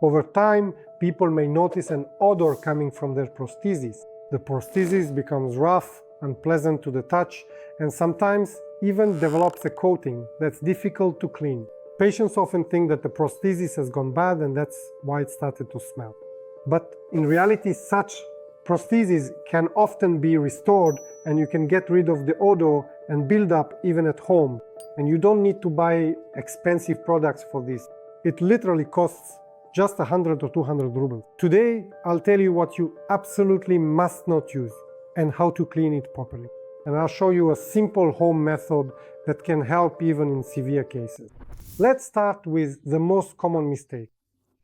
Over time, people may notice an odor coming from their prosthesis. The prosthesis becomes rough, unpleasant to the touch, and sometimes even develops a coating that's difficult to clean. Patients often think that the prosthesis has gone bad and that's why it started to smell. But in reality, such prostheses can often be restored and you can get rid of the odor and build up even at home. And you don't need to buy expensive products for this. It literally costs just 100 or 200 rubles. Today, I'll tell you what you absolutely must not use and how to clean it properly. And I'll show you a simple home method that can help even in severe cases. Let's start with the most common mistake.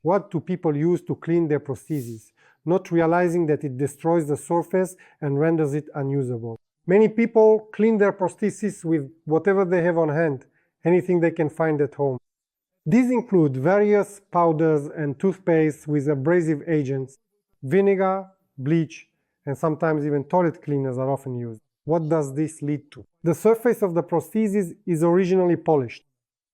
What do people use to clean their prosthesis, not realizing that it destroys the surface and renders it unusable? Many people clean their prosthesis with whatever they have on hand, anything they can find at home. These include various powders and toothpaste with abrasive agents, vinegar, bleach, and sometimes even toilet cleaners are often used. What does this lead to? The surface of the prosthesis is originally polished.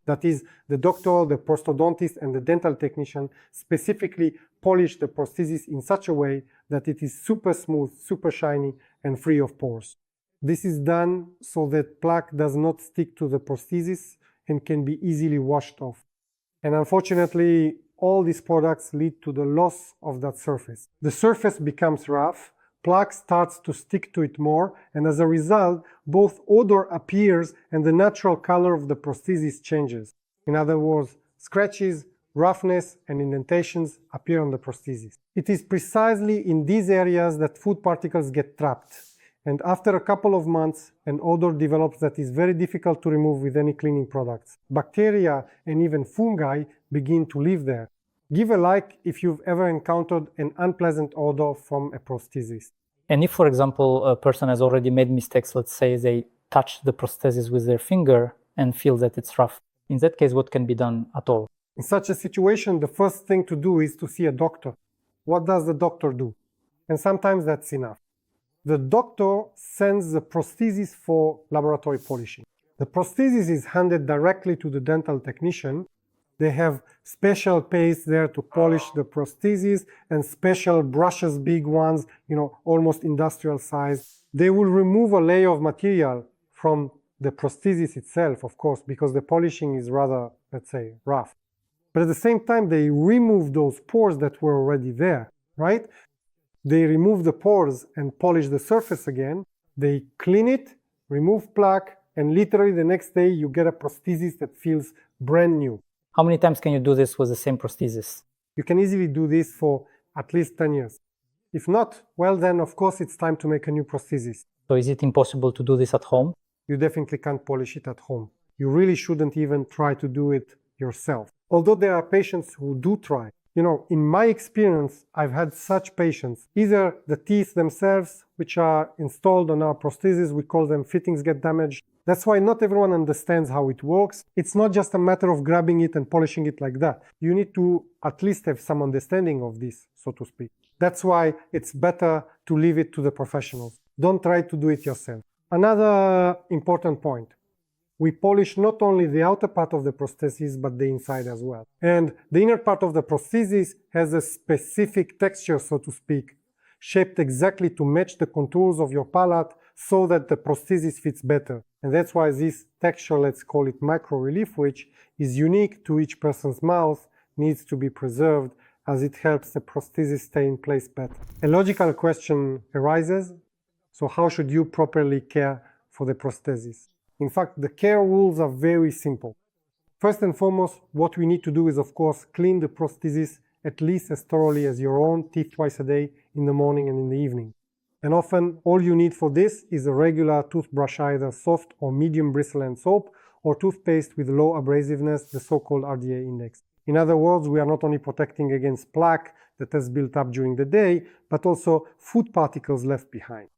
That is, the doctor, the prosthodontist, and the dental technician specifically polish the prosthesis in such a way that it is super smooth, super shiny, and free of pores. This is done so that plaque does not stick to the prosthesis and can be easily washed off. And unfortunately, all these products lead to the loss of that surface. The surface becomes rough, plaque starts to stick to it more, and as a result, both odor appears and the natural color of the prosthesis changes. In other words, scratches, roughness, and indentations appear on the prosthesis. It is precisely in these areas that food particles get trapped. And after a couple of months, an odor develops that is very difficult to remove with any cleaning products. Bacteria and even fungi begin to live there. Give a like if you've ever encountered an unpleasant odor from a prosthesis. And if, for example, a person has already made mistakes, let's say they touch the prosthesis with their finger and feel that it's rough, in that case, what can be done at all? In such a situation, the first thing to do is to see a doctor. What does the doctor do? And sometimes that's enough. The doctor sends the prosthesis for laboratory polishing. The prosthesis is handed directly to the dental technician. They have special paste there to polish the prosthesis and special brushes, big ones, almost industrial size. They will remove a layer of material from the prosthesis itself, of course, because the polishing is rather, let's say, rough. But at the same time, they remove those pores that were already there, right? They remove the pores and polish the surface again. They clean it, remove plaque, and literally the next day you get a prosthesis that feels brand new. How many times can you do this with the same prosthesis? You can easily do this for at least 10 years. If not, well then of course it's time to make a new prosthesis. So is it impossible to do this at home? You definitely can't polish it at home. You really shouldn't even try to do it yourself. Although there are patients who do try. In my experience, I've had such patients. Either the teeth themselves, which are installed on our prosthesis, we call them fittings, get damaged. That's why not everyone understands how it works. It's not just a matter of grabbing it and polishing it like that. You need to at least have some understanding of this, so to speak. That's why it's better to leave it to the professionals. Don't try to do it yourself. Another important point. We polish not only the outer part of the prosthesis, but the inside as well. And the inner part of the prosthesis has a specific texture, so to speak, shaped exactly to match the contours of your palate so that the prosthesis fits better. And that's why this texture, let's call it micro-relief, which is unique to each person's mouth, needs to be preserved as it helps the prosthesis stay in place better. A logical question arises. So how should you properly care for the prosthesis? In fact, the care rules are very simple. First and foremost, what we need to do is, of course, clean the prosthesis at least as thoroughly as your own teeth twice a day, in the morning and in the evening. And often, all you need for this is a regular toothbrush, either soft or medium bristle and soap, or toothpaste with low abrasiveness, the so-called RDA index. In other words, we are not only protecting against plaque that has built up during the day, but also food particles left behind.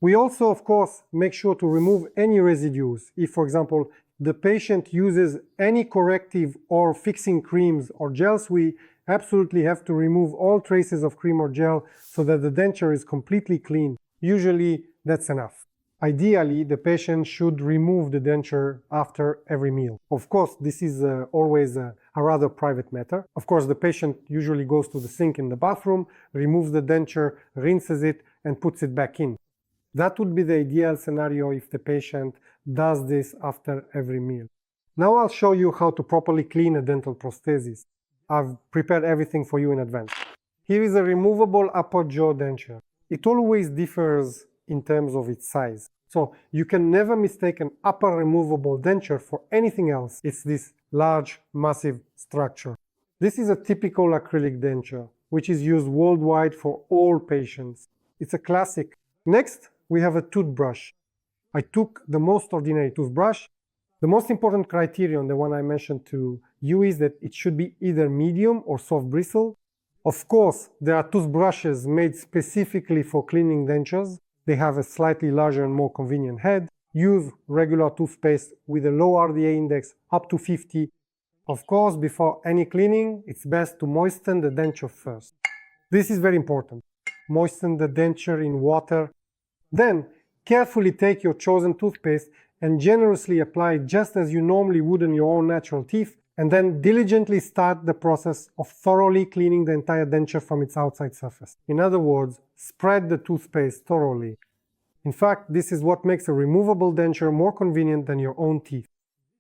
We also, of course, make sure to remove any residues. If, for example, the patient uses any corrective or fixing creams or gels, we absolutely have to remove all traces of cream or gel so that the denture is completely clean. Usually, that's enough. Ideally, the patient should remove the denture after every meal. Of course, this is always a a rather private matter. Of course, the patient usually goes to the sink in the bathroom, removes the denture, rinses it, and puts it back in. That would be the ideal scenario if the patient does this after every meal. Now I'll show you how to properly clean a dental prosthesis. I've prepared everything for you in advance. Here is a removable upper jaw denture. It always differs in terms of its size. So you can never mistake an upper removable denture for anything else. It's this large, massive structure. This is a typical acrylic denture, which is used worldwide for all patients. It's a classic. Next, we have a toothbrush. I took the most ordinary toothbrush. The most important criterion, the one I mentioned to you, is that it should be either medium or soft bristle. Of course, there are toothbrushes made specifically for cleaning dentures. They have a slightly larger and more convenient head. Use regular toothpaste with a low RDA index up to 50. Of course, before any cleaning, it's best to moisten the denture first. This is very important. Moisten the denture in water. Then, carefully take your chosen toothpaste and generously apply it just as you normally would on your own natural teeth, and then diligently start the process of thoroughly cleaning the entire denture from its outside surface. In other words, spread the toothpaste thoroughly. In fact, this is what makes a removable denture more convenient than your own teeth.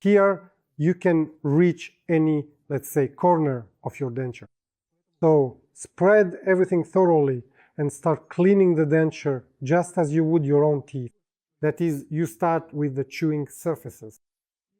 Here, you can reach any, let's say, corner of your denture. So, spread everything thoroughly and start cleaning the denture just as you would your own teeth. That is, you start with the chewing surfaces.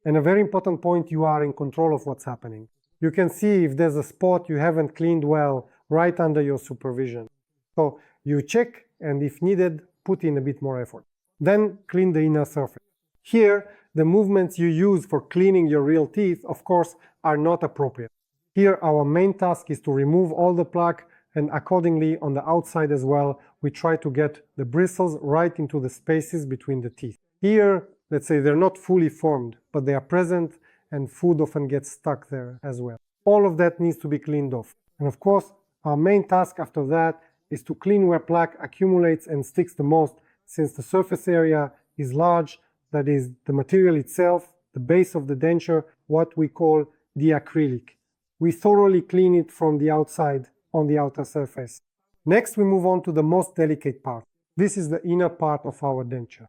And a very important point, you are in control of what's happening. You can see if there's a spot you haven't cleaned well right under your supervision. So you check, and if needed, put in a bit more effort. Then clean the inner surface. Here, the movements you use for cleaning your real teeth, of course, are not appropriate. Here, our main task is to remove all the plaque, and accordingly, on the outside as well, we try to get the bristles right into the spaces between the teeth. Here, let's say they're not fully formed, but they are present, and food often gets stuck there as well. All of that needs to be cleaned off. And of course, our main task after that is to clean where plaque accumulates and sticks the most, since the surface area is large, that is, the material itself, the base of the denture, what we call the acrylic. We thoroughly clean it from the outside on the outer surface. Next, we move on to the most delicate part. This is the inner part of our denture.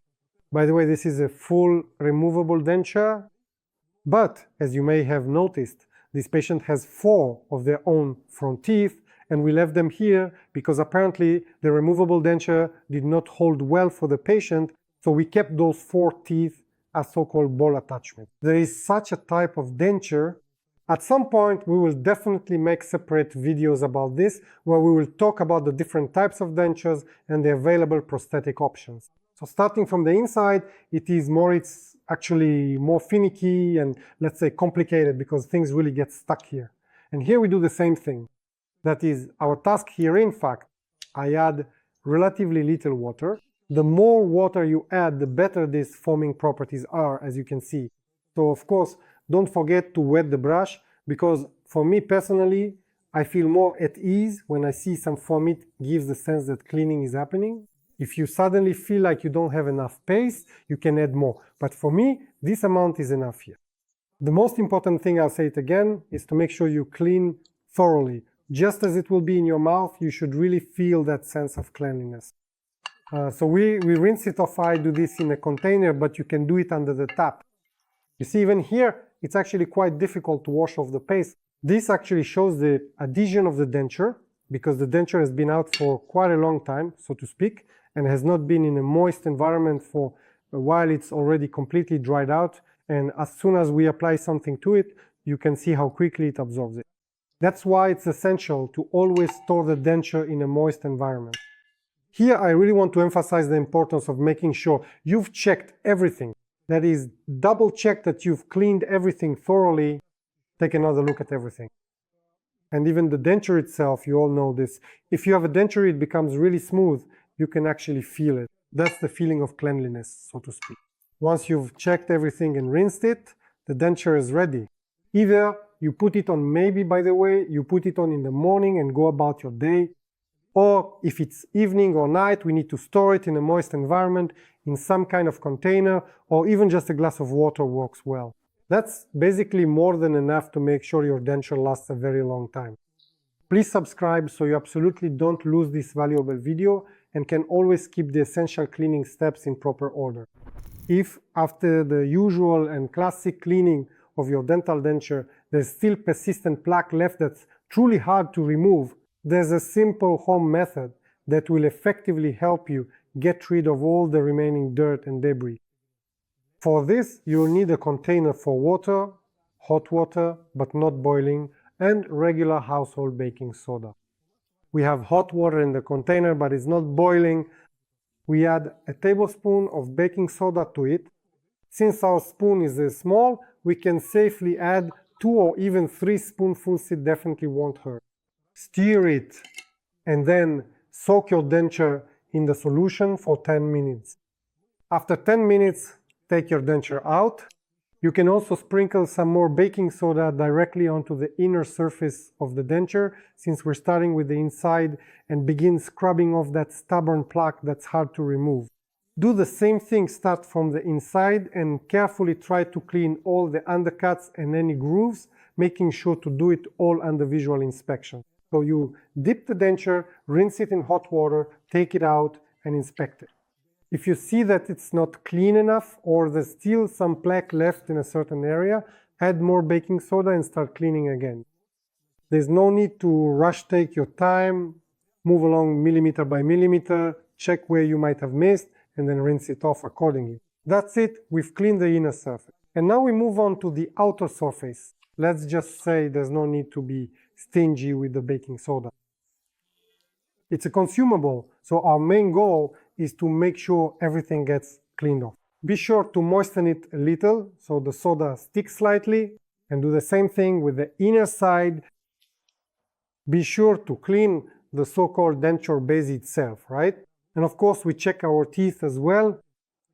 By the way, this is a full removable denture, but as you may have noticed, this patient has 4 of their own front teeth, and we left them here because apparently the removable denture did not hold well for the patient, so we kept those 4 teeth as so-called ball attachment. There is such a type of denture. At some point, we will definitely make separate videos about this, where we will talk about the different types of dentures and the available prosthetic options. So starting from the inside, it's actually more finicky and, let's say, complicated because things really get stuck here. And here we do the same thing. That is, our task here, in fact, I add relatively little water. The more water you add, the better these foaming properties are, as you can see. So, of course, don't forget to wet the brush, because for me personally, I feel more at ease when I see some foam. It gives the sense that cleaning is happening. If you suddenly feel like you don't have enough paste, you can add more. But for me, this amount is enough here. The most important thing, I'll say it again, is to make sure you clean thoroughly. Just as it will be in your mouth, you should really feel that sense of cleanliness. So we rinse it off. I do this in a container, but you can do it under the tap. You see, even here, it's actually quite difficult to wash off the paste. This actually shows the adhesion of the denture, because the denture has been out for quite a long time, so to speak, and has not been in a moist environment for a while. It's already completely dried out, and as soon as we apply something to it, you can see how quickly it absorbs it. That's why it's essential to always store the denture in a moist environment. Here, I really want to emphasize the importance of making sure you've checked everything. That is, double check that you've cleaned everything thoroughly. Take another look at everything. And even the denture itself, you all know this. If you have a denture, it becomes really smooth. You can actually feel it. That's the feeling of cleanliness, so to speak. Once you've checked everything and rinsed it, the denture is ready. Either you put it on, maybe by the way, you put it on in the morning and go about your day. Or if it's evening or night, we need to store it in a moist environment in some kind of container, or even just a glass of water works well. That's basically more than enough to make sure your denture lasts a very long time. Please subscribe so you absolutely don't lose this valuable video and can always keep the essential cleaning steps in proper order. If after the usual and classic cleaning of your dental denture there's still persistent plaque left that's truly hard to remove, there's a simple home method that will effectively help you get rid of all the remaining dirt and debris. For this, you'll need a container for water, hot water, but not boiling, and regular household baking soda. We have hot water in the container, but it's not boiling. We add a tablespoon of baking soda to it. Since our spoon is small, we can safely add 2 or even 3 spoonfuls. It definitely won't hurt. Stir it and then soak your denture in the solution for 10 minutes. After 10 minutes, take your denture out. You can also sprinkle some more baking soda directly onto the inner surface of the denture, since we're starting with the inside, and begin scrubbing off that stubborn plaque that's hard to remove. Do the same thing, start from the inside and carefully try to clean all the undercuts and any grooves, making sure to do it all under visual inspection. So you dip the denture, rinse it in hot water, take it out and inspect it. If you see that it's not clean enough or there's still some plaque left in a certain area, add more baking soda and start cleaning again. There's no need to rush, take your time, move along millimeter by millimeter, check where you might have missed, and then rinse it off accordingly. That's it, we've cleaned the inner surface. And now we move on to the outer surface. Let's just say there's no need to be stingy with the baking soda. It's a consumable, so our main goal is to make sure everything gets cleaned off. Be sure to moisten it a little so the soda sticks slightly, and do the same thing with the inner side. Be sure to clean the so-called denture base itself, right? And of course we check our teeth as well.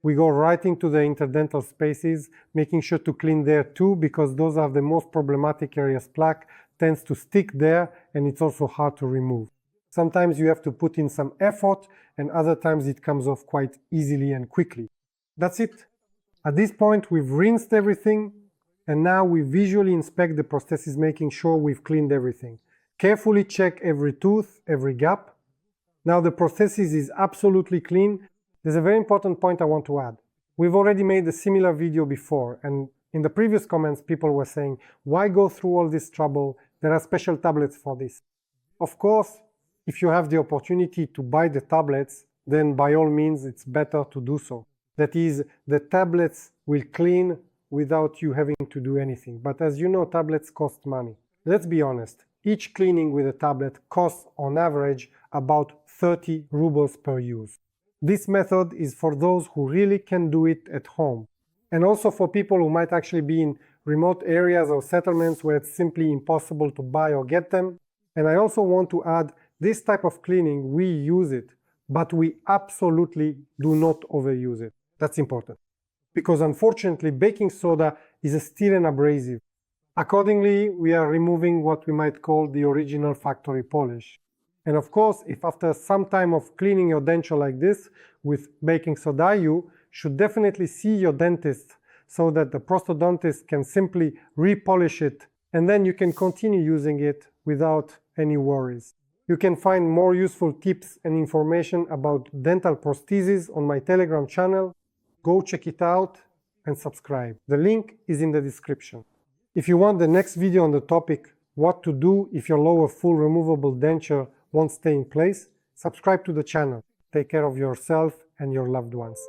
We go right into the interdental spaces, making sure to clean there too, because those are the most problematic areas. Plaque tends to stick there and it's also hard to remove. Sometimes you have to put in some effort, and other times it comes off quite easily and quickly. That's it. At this point we've rinsed everything, and now we visually inspect the prosthesis, making sure we've cleaned everything. Carefully check every tooth, every gap. Now the prosthesis is absolutely clean. There's a very important point I want to add. We've already made a similar video before, and in the previous comments people were saying, why go through all this trouble? There are special tablets for this. Of course, if you have the opportunity to buy the tablets, then by all means it's better to do so. That is, the tablets will clean without you having to do anything. But as you know, tablets cost money. Let's be honest, each cleaning with a tablet costs on average about 30 rubles per use. This method is for those who really can do it at home, and also for people who might actually be in remote areas or settlements where it's simply impossible to buy or get them. And I also want to add, this type of cleaning, we use it, but we absolutely do not overuse it. That's important, because unfortunately baking soda is a steel and abrasive. Accordingly, we are removing what we might call the original factory polish. And of course, if after some time of cleaning your denture like this with baking soda, you should definitely see your dentist so that the prosthodontist can simply repolish it, and then you can continue using it without any worries. You can find more useful tips and information about dental prostheses on my Telegram channel. Go check it out and subscribe. The link is in the description. If you want the next video on the topic, what to do if your lower full removable denture won't stay in place, subscribe to the channel. Take care of yourself and your loved ones.